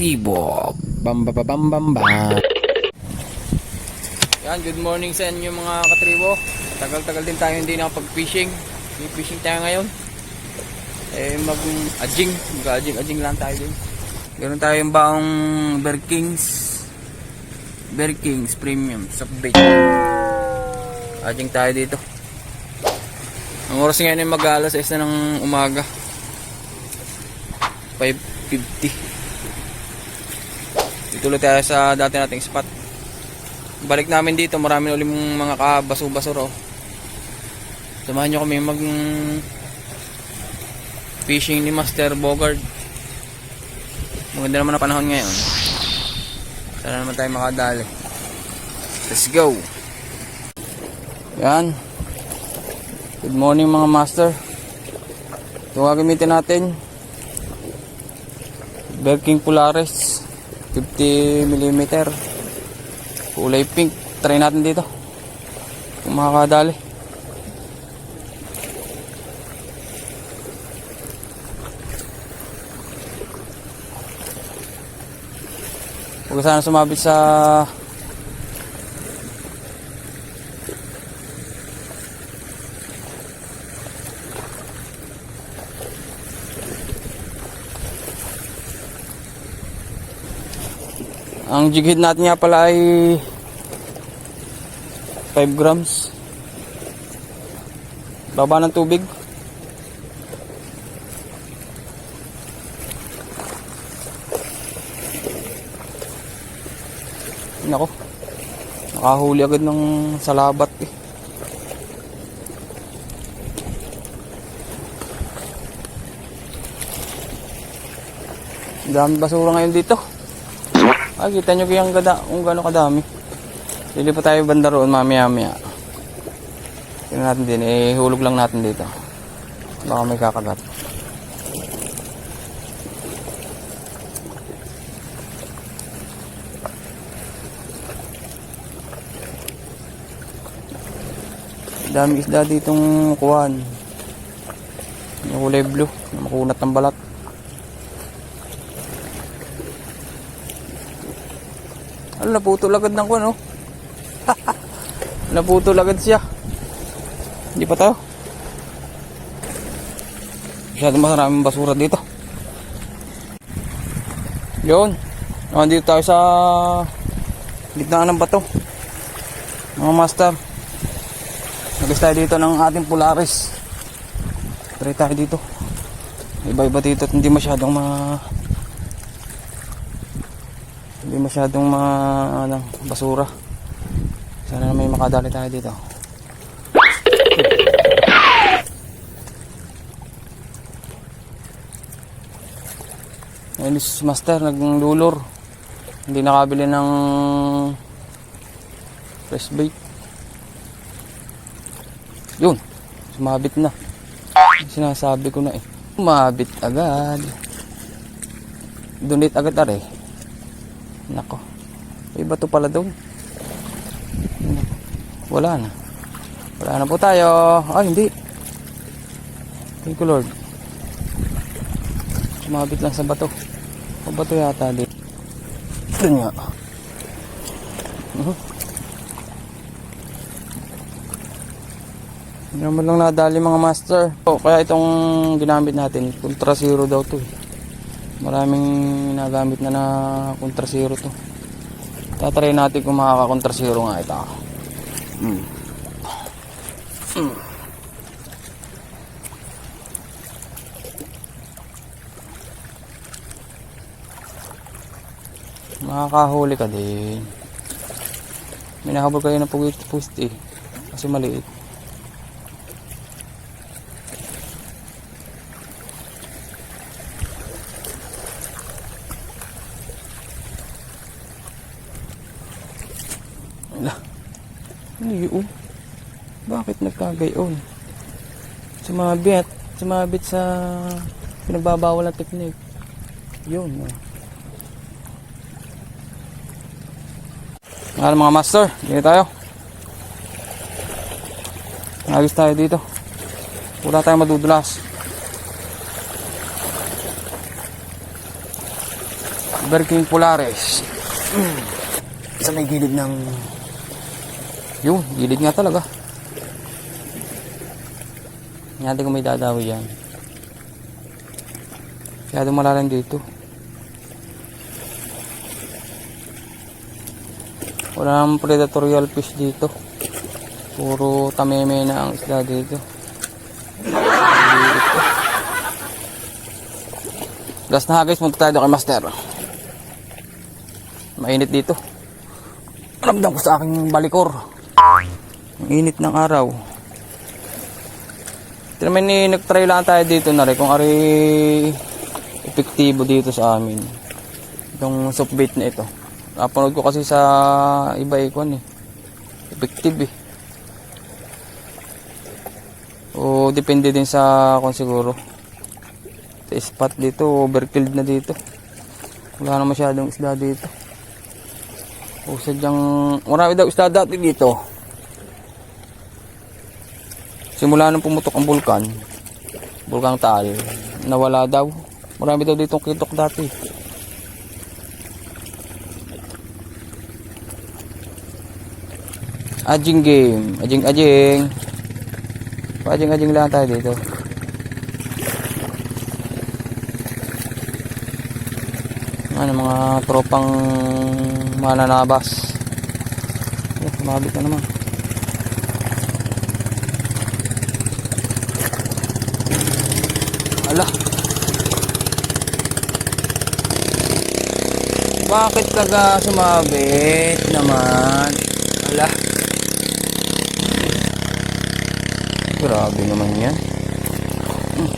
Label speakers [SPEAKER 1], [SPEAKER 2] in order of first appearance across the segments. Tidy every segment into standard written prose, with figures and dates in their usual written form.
[SPEAKER 1] katribo. Bam bam bam bam bam. Yan, good morning sa inyo mga katribo. Tagal-tagal din tayo hindi nakapag-fishing. Fishing tayo ngayon. Mag-ajing lang tayo din. Meron tayong baong Bear Kings Premium soft bait. Ajing tayo dito. Ang oras ngayon ay mag-alas 6 na ng umaga. 5:50. Dito ulit tayo sa dati nating spot. Balik namin dito, marami na ulit mga kabaso-basuro. Samahan nyo kami mag fishing ni Master Bogard. Maganda naman ang panahon ngayon. Sana naman tayo makadali. Let's go. Yan. Good morning mga master. Ito gagamitin natin, Bear King Polaris 50mm, kulay pink. Try natin dito kung makakadali. Huwag sana sumabit sa ang jig head natin nga pala ay 5 grams. Baba ng tubig. Nako, nakahuli agad ng salabat eh. Dami basura ngayon dito. Kita nyo kung gano'ng kadami. Lili pa tayo banda roon mamaya. Tingnan natin din, hulog lang natin dito. Baka may kakagat. Dami isda ditong kuwan. Yung kulay blue, na makunat ng balat. Ano, naputol agad ng kuwan, oh. Naputol agad siya. Hindi pa tayo. Masyadong maraming basura dito. Yun. Nandito tayo sa gitna ng bato. Mga master. Nagis tayo dito ng ating Polaris. Try tayo dito. Iba-iba dito at hindi masyadong basura. Sana na may makadali tayo dito. Ayun si master naglulur. Hindi nakabili ng fresh bait. Yun, sumabit na. Sinasabi ko na eh. Sumabit agad. Donate agad are. Nako. May bato pala doon. Wala na. Wala na po tayo. Ay, hindi. Thank you Lord. Sumabit lang sa bato. O bato yata dito. Ito nga. Hindi naman lang nadali mga master. Kaya itong ginamit natin, Contra Zero daw to. Maraming nagamit na Contra Zero to. Tatry natin kung makaka-Contra Zero nga ito. Makakahuli ka din. Minahabol kayo ng pugit-pust eh. Kasi maliit. Bakit nagkagayon? Sumabit sa pinagbabawal na teknik. Yun. Mga master, dito tayo. Nagis tayo dito. Wala tayong madudulas. Berking Polaris. Sa may gilid ng... Yun, gilid nga talaga. Natin kung may dadawi yan. Masyadong malalim dito. Wala namang predatorial fish dito. Puro tameme na ang isda dito. Last na guys, punta tayo kay Master. Mainit dito. Ramdam ko sa aking balikor. Ang init ng araw. Tinaman ni nagtry lang tayo dito na rin kung ari epektibo dito sa amin. Itong soft bait na ito. Napanood ko kasi sa iba ikon eh. Effective eh. O depende din sa kung siguro. Sa spot dito, overfilled na dito. Wala na masyadong isda dito. O sadyang marami daw isda dati dito. Simula nung pumutok ang Bulkang Taal, nawala daw. Marami daw ditong kitok dati. Ajing game. Ajing. Ajing lang tayo dito. Ano, mga tropang mananabas. Mabit na naman. Ala. Bakit kaga sumabit naman? Ala. Grabe naman yan.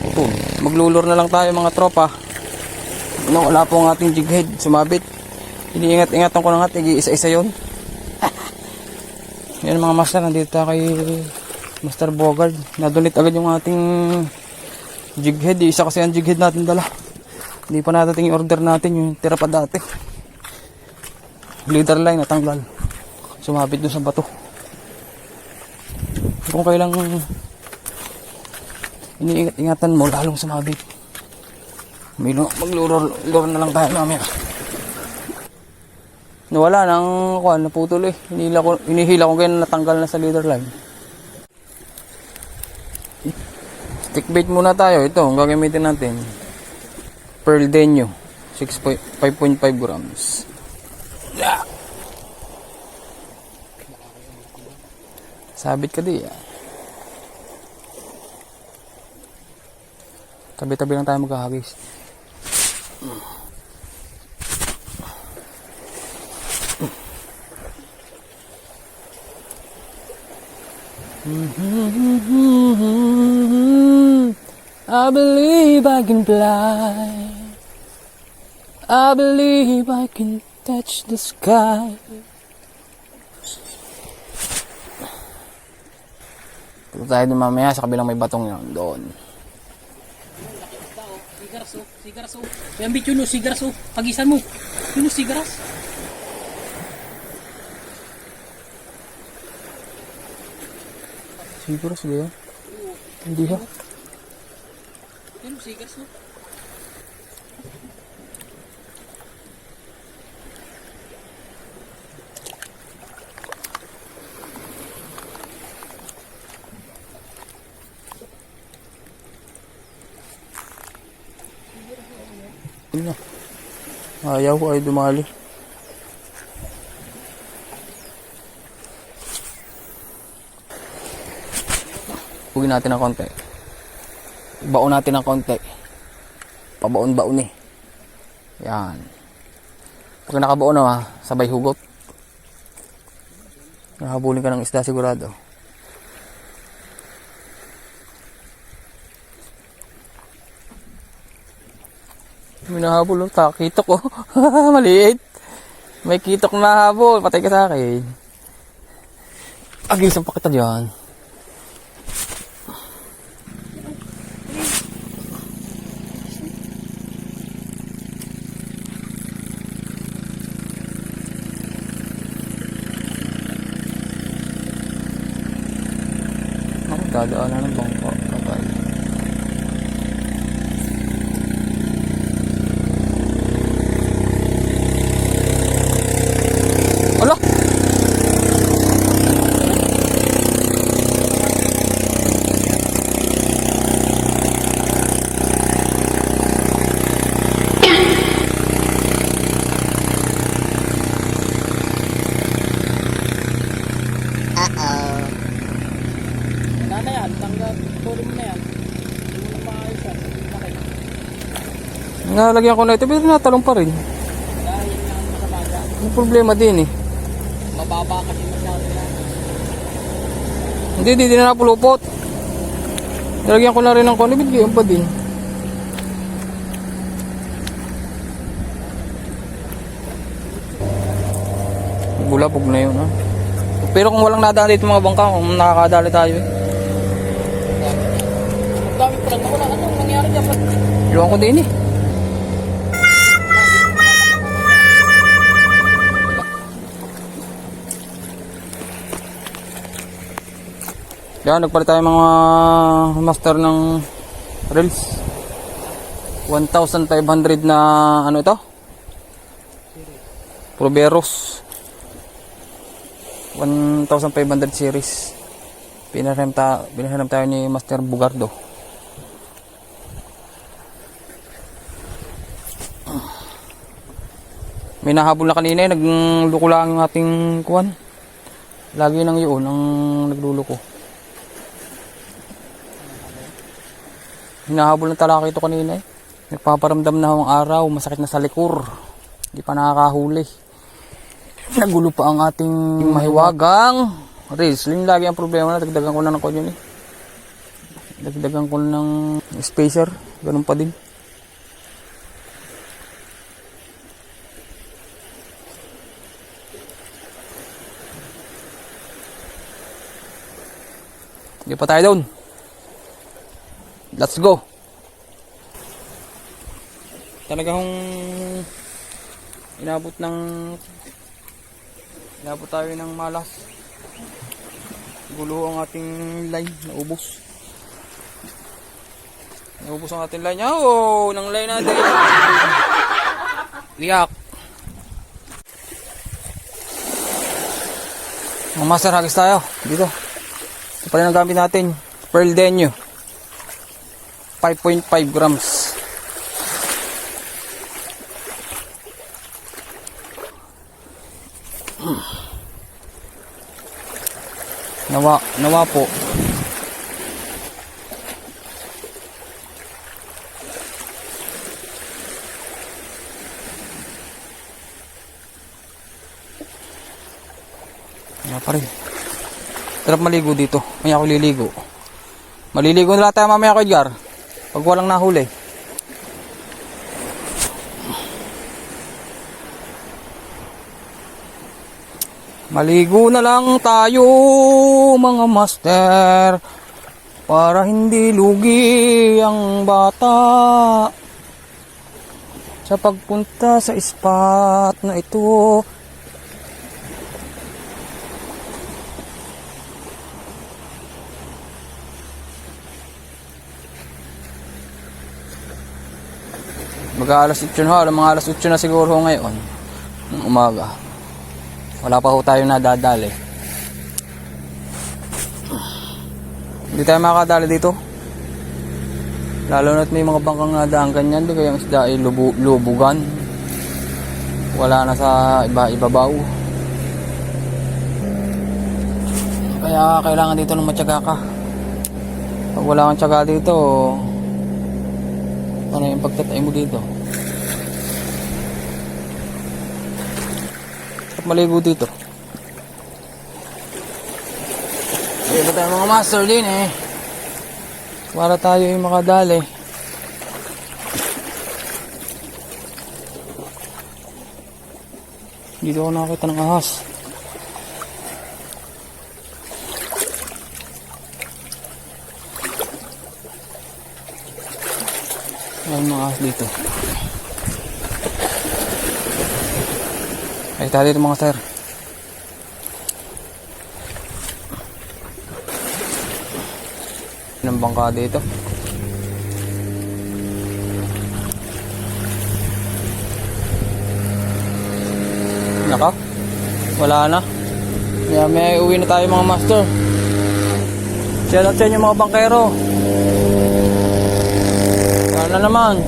[SPEAKER 1] Putol. Maglulur na lang tayo mga tropa. No, wala po ang ating jig head. Sumabit. Iniingat-ingatan ko na nga. Isa-isa yun. Yan mga master. Nandito tayo kay Master Bogard. Nadunit agad yung ating jig head. Isa kasi ang jig head natin dala. Hindi pa natin yung order natin. Yung tira pa dati. Leader line natanggal. Sumabit dun sa bato. Kung kailang iniingat-ingatan mo, lalong sumabit. Maglulor na lang tayo mamaya. Nawala nang naputol eh. Hinihila ko kaya natanggal na sa leader line. Stick bait muna tayo. Ito, ang gagamitin natin. Pearl Denyo. 5.5 grams. Yeah. Sabit ka di. Tabi-tabi lang tayo magkahagis. I believe I can fly. I believe I can touch the sky. Punta tayo din mamaya sa kabilang may batong yun. Doon.
[SPEAKER 2] Sigaras oh. May ambit yun oh, sigaras oh. Pagisan mo. Yun oh, sigaras.
[SPEAKER 1] Sigaras ba yan? Hindi ha?
[SPEAKER 2] Yun oh, sigaras oh.
[SPEAKER 1] Na. Ayaw ko ay dumali. Huwagin natin ng konti. Baon natin ng konti. Pabaon-baon eh. Yan. Pag nakabaon na sabay hugot. Nakahabulin ka ng isda sigurado. May nahabol, kitok oh. Maliit. May kitok na habol. Patay ka sa akin. Agisan pa kita dyan. Ako, dadaanan ng bangko. Patay.
[SPEAKER 2] yan. Tuloy mo na yan. Hindi mo na maayos yan. Bakit?
[SPEAKER 1] Nalagyan ko na ito, pero natalong pa rin.
[SPEAKER 2] Dahil yan nga ang masamaga.
[SPEAKER 1] May problema din eh.
[SPEAKER 2] Mababa kasi masyado yan.
[SPEAKER 1] Hindi na napulupot. Nalagyan ko na rin ng konibit, gayon pa din. Bulabog na yun, ha? Pero kung walang nadali dito mga bangka, kung nakakadali tayo eh.
[SPEAKER 2] Ang dami pa lang nawala. Anong nangyari dyan?
[SPEAKER 1] Iwan ko din eh. Yan, nagpalit tayo mga master ng reels. 1,500 na ano ito? Proveros. 1,500 series. Pinahiram tayo ni Master Bugardo. May nahabol na kanina, nagluko lang ang ating kuwan. Lagi nang yun ang nagluluko. Hinahabol ng talaki ito kanina eh. Nagpaparamdam na ang araw, masakit na sa likur. Hindi pa nakakahuli. Nagulo pa ang ating mahiwagang reels. Yun lagi ang problema na dagdagan ko na ng konyo eh. Dagdagan ko ng spacer. Ganun pa din. Hindi pa tayo doon. Let's go. Talagang inabot tayo ng malas. Gulo ang ating line. Naubos ang ating line. Oh, ng line natin. Liyak. Mga master, hagis tayo. Dito. Ito pala ang gamit natin. Pearl Denyo. 5.5 grams. Nawa po. Wala pa rin. Sarap maligo dito. May ako liligo. Maliligo na lang tayo mamaya ko, Edgar. Pag walang nahuli. Maligo na lang tayo mga master para hindi lugi ang bata sa pagpunta sa spot na ito. Mag-aalas 8 na, mga alas 8 na siguro ngayon ng umaga. Wala pa ho tayo nadadali. Hindi tayo makakadali dito. Lalo na't may mga bangkang nadaan ganyan. Di kayang isda ay lubugan. Wala na sa ibabaw. Kaya kailangan dito ng matyaga ka. Pag wala kang tyaga dito, ano yung pagtatay mo dito? At maligo dito. Dito tayo mga master din eh. Para tayo yung makadali. Dito ako nakakita ng ahas. May mga ahas dito. Ay tayo dito mga sir. Ng bangka dito. Naka, wala na. May uwi na tayo mga master. Shout out sa inyo mga bangkero. Wala na naman.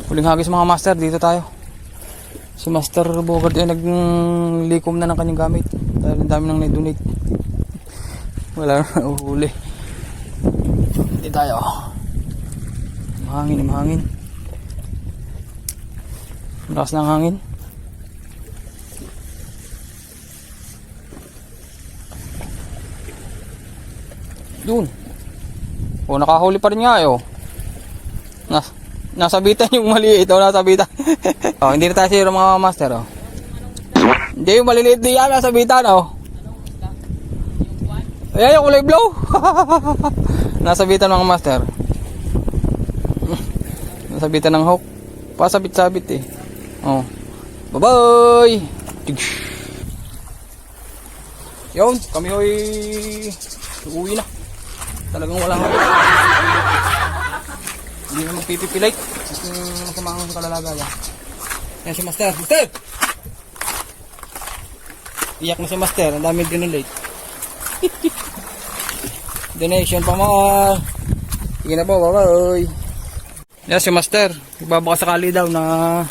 [SPEAKER 1] Huling hagis mga master, dito tayo. Si Master Bogart ay naglikom na ng kanyang gamit dahil ang dami nang na-donate. Wala na uhuli. Hindi tayo. Mahangin. Lakas ng hangin. Doon. O, nakahuli pa rin nga eh, oh. Nasabitan yung maliit, oh, nasabitan. Oh, hindi na tayo siro mga master, oh. Hindi, yung maliliit di yan, nasabitan, oh. Ayan yung kulay blue. Nasabitan mga master. Nasabitan ng hook. Pasabit-sabit eh. Oh. Bye-bye. Yun, kami hoy uuwi na. Talagang walang hindi na magpipipilate. Masamang sa kalalagaya. Yan si master. Master! Iyak na si master. Ang dami dinulate. Donation pa mo. Sige na po, bye-bye. Yan si master. Ibabaka sakali daw na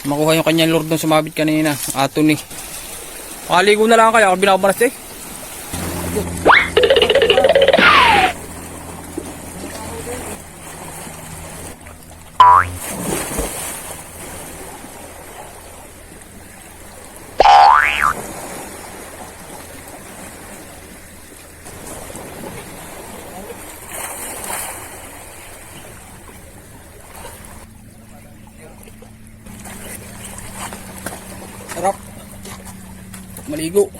[SPEAKER 1] makuha yung kanyang lure doon sumabit kanina. Ato ni. Pakaligo na lang kaya ako binabaras eh. Sarap. Maligo.